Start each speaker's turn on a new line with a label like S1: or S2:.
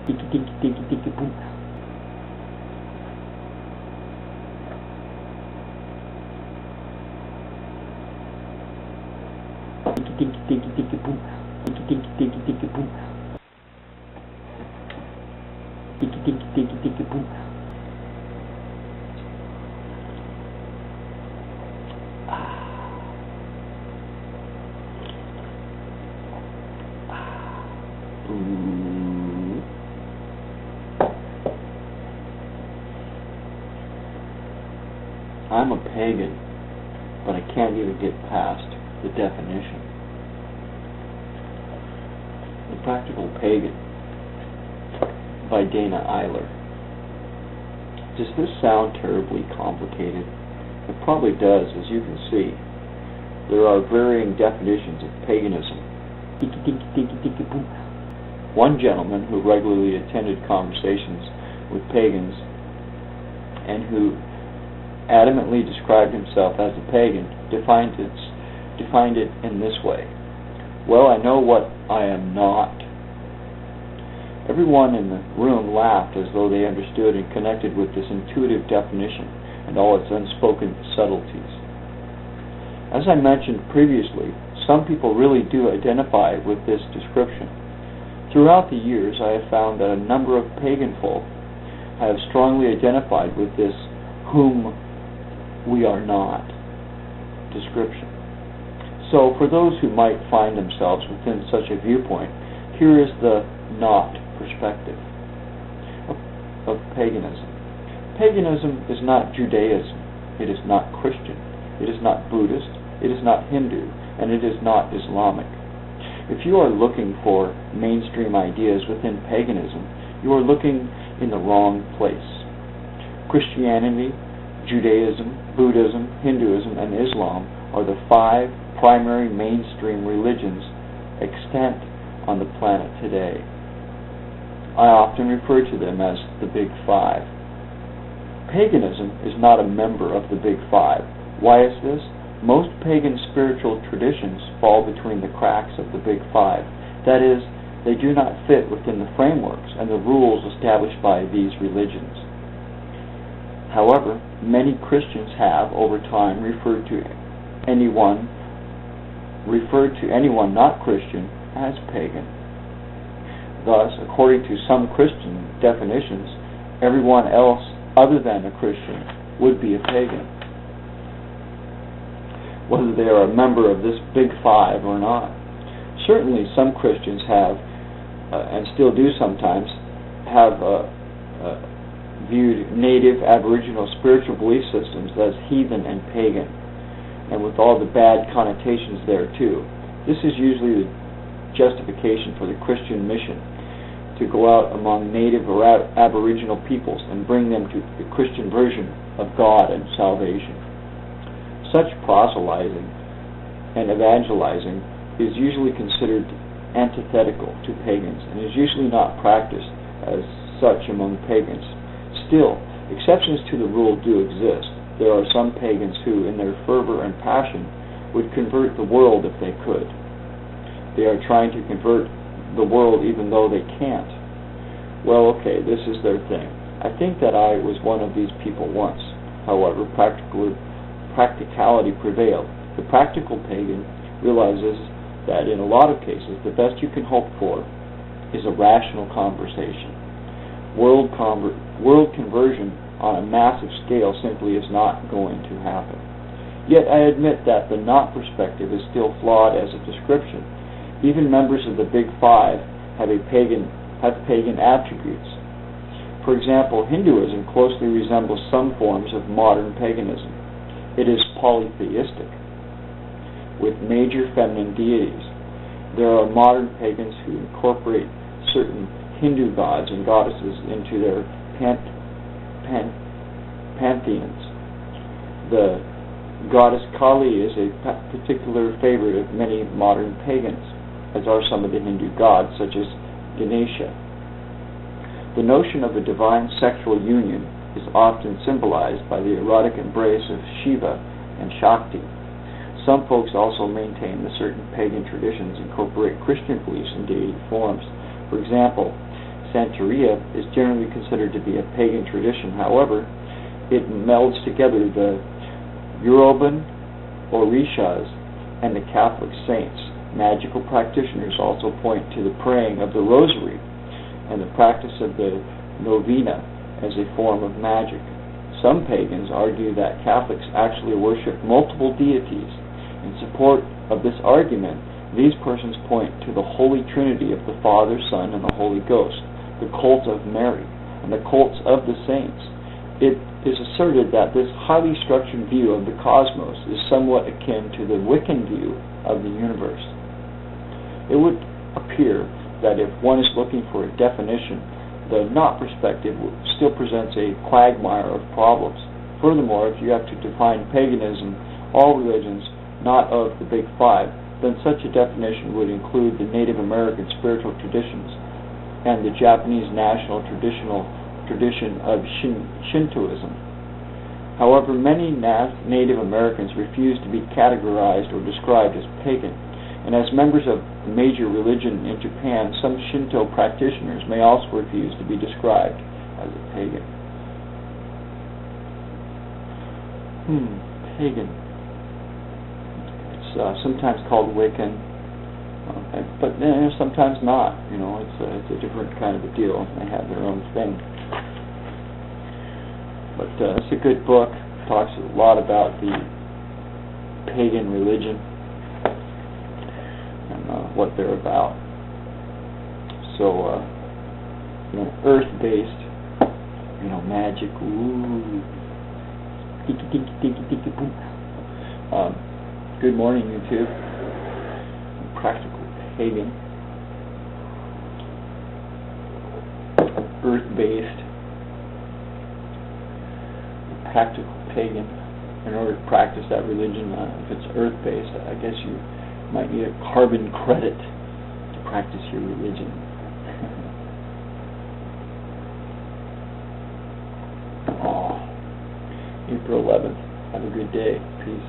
S1: Tiki tiki tiki tiki boom. Tiki tiki tiki tiki boom. Tiki tiki tiki tiki boom. Tiki tiki tiki tiki boom. I'm a pagan, but I can't even get past the definition. The Practical Pagan by Dana Eiler. Does this sound terribly complicated? It probably does, as you can see. There are varying definitions of paganism. Tiki tiki tiki tiki boom. One gentleman who regularly attended conversations with pagans and who adamantly described himself as a pagan defined it in this way. Well, I know what I am not. Everyone in the room laughed as though they understood and connected with this intuitive definition and all its unspoken subtleties. As I mentioned previously, some people really do identify with this description. Throughout the years, I have found that a number of pagan folk have strongly identified with this whom we are not description. So, for those who might find themselves within such a viewpoint, here is the not perspective of paganism. Paganism is not Judaism, it is not Christian, it is not Buddhist, it is not Hindu, and it is not Islamic. If you are looking for mainstream ideas within paganism, you are looking in the wrong place. Christianity, Judaism, Buddhism, Hinduism, and Islam are the 5 primary mainstream religions extant on the planet today. I often refer to them as the Big 5. Paganism is not a member of the Big 5. Why is this? Most pagan spiritual traditions fall between the cracks of the Big 5. That is, they do not fit within the frameworks and the rules established by these religions. However, many Christians have, over time, referred to anyone not Christian as pagan. Thus, according to some Christian definitions, everyone else other than a Christian would be a pagan, whether they are a member of this Big 5 or not. Certainly, some Christians have, and still do sometimes, have viewed native Aboriginal spiritual belief systems as heathen and pagan, and with all the bad connotations there too. This is usually the justification for the Christian mission, to go out among native or Aboriginal peoples and bring them to the Christian version of God and salvation. Such proselytizing and evangelizing is usually considered antithetical to pagans and is usually not practiced as such among pagans. Still, exceptions to the rule do exist. There are some pagans who, in their fervor and passion, would convert the world if they could. They are trying to convert the world even though they can't. Well, okay, this is their thing. I think that I was one of these people once. However, practicality prevailed. The practical pagan realizes that in a lot of cases, the best you can hope for is a rational conversation. World conversion on a massive scale simply is not going to happen. Yet I admit that the not perspective is still flawed as a description. Even members of the Big 5 have pagan attributes. For example, Hinduism closely resembles some forms of modern paganism. It is polytheistic, with major feminine deities. There are modern pagans who incorporate certain Hindu gods and goddesses into their pantheons. The goddess Kali is a particular favorite of many modern pagans, as are some of the Hindu gods, such as Ganesha. The notion of a divine sexual union is often symbolized by the erotic embrace of Shiva and Shakti. Some folks also maintain that certain pagan traditions incorporate Christian beliefs in deity forms. For example, Santeria is generally considered to be a pagan tradition. However, it melds together the Yoruban Orishas and the Catholic saints. Magical practitioners also point to the praying of the rosary and the practice of the novena as a form of magic. Some pagans argue that Catholics actually worship multiple deities. In support of this argument, these persons point to the Holy Trinity of the Father, Son, and the Holy Ghost, the cult of Mary, and the cults of the saints. It is asserted that this highly structured view of the cosmos is somewhat akin to the Wiccan view of the universe. It would appear that if one is looking for a definition, the not perspective still presents a quagmire of problems. Furthermore, if you have to define paganism, all religions, not of the Big Five, then such a definition would include the Native American spiritual traditions and the Japanese national tradition of Shintoism. However, many Native Americans refuse to be categorized or described as pagan, and as members of a major religion in Japan, some Shinto practitioners may also refuse to be described as a pagan. Pagan. It's sometimes called Wiccan, but sometimes not. You know, it's a different kind of a deal. They have their own thing. But it's a good book. It talks a lot about the pagan religion and what they're about. So, earth-based, magic. Ooh, tiki boom. Good morning, YouTube. Practical Pagan. Earth-based. Practical Pagan. In order to practice that religion, if it's earth-based, I guess you might need a carbon credit to practice your religion. April 11th. Have a good day. Peace.